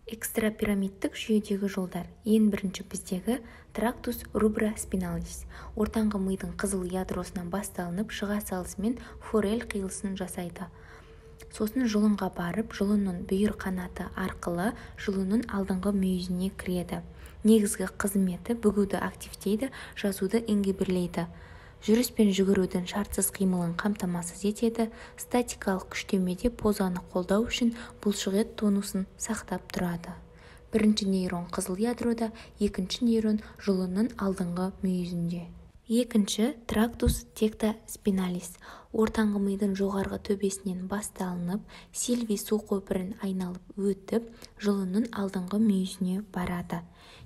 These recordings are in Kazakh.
Экстрапирамидтік жүйедегі жолдар. Ең бірінші біздегі трактус рубра спиналис. Ортаңғы мидың қызыл ядросынан басталынып, шыға салысымен форель қиылысын жасайды. Сосын жұлынға барып, жұлынның бүйір қанаты арқылы жұлынның алдыңғы мүйізіне кіреді. Негізгі қызметі бүгуді активтейді, жазуды ингибирлейді. Жүріс пен жүгірудің шартсыз қимылын қамтамасыз етеді. Статикалық күштемеде позаны қолдау үшін бұлшықет тонусын сақтап тұрады. Бірінші нейрон қызыл ядрода, екінші нейрон жұлынның алдыңғы мүйізінде. Екінші трактус текта спиналис. Ортаңғы мидың жоғарғы төбесінен басталынып, сильви су көпірін айналып өтіп, жұлынның алдыңғы мүйізіне барады.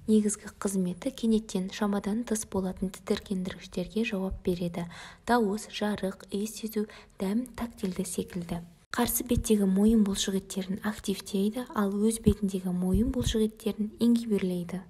Негізгі қызметі кенеттен шамадан тыс болатын тітіркендіргіштерге жауап береді. Дауыс, жарық, иіс сезу, дәм, тактильді секілді. Қарсы беттегі мойын бұлшықеттерін активтейді, ал өз бетіндегі мойын бұлшықеттерін ингибирлейді.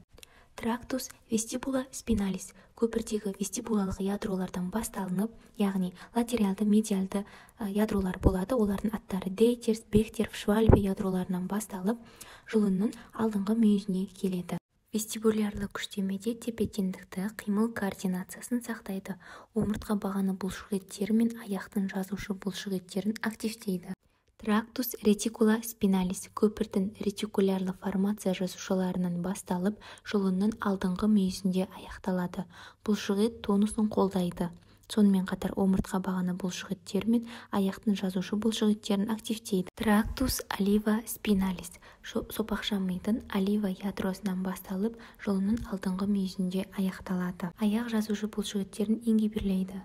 Трактус вестибула спиналис. Көпірдегі вестибулалық ядролардан басталынып, яғни латералды, медиалды ядролар болады. Олардың аттары Дейтерс, Бехтеров, Швальбе ядроларынан басталып, жұлынның алдыңғы мүйізіне келеді. Вестибулярлы күштемеде тепе-теңдікті, қимыл координациясын сақтайды. Омыртқа бағаны бұлшықеттері мен аяқтың жазушы бұлшықеттерін активтейді. Трактус ретикула спиналис. Көпірдің ретикулярлы формация жасушаларынан басталып, жұлынның алдыңғы мүйізінде аяқталады. Бұлшықет тонусын қолдайды. Сонымен қатар омыртқа бағаны бұлшықеттері мен аяқтың жазушы бұлшықеттерін активтейді. Трактус олива спиналис. Сопақша мидың олива ядросынан басталып, жұлынның алдыңғы мүйізінде аяқталады. Аяқ жазушы бұлшықеттерін ингибирлейді.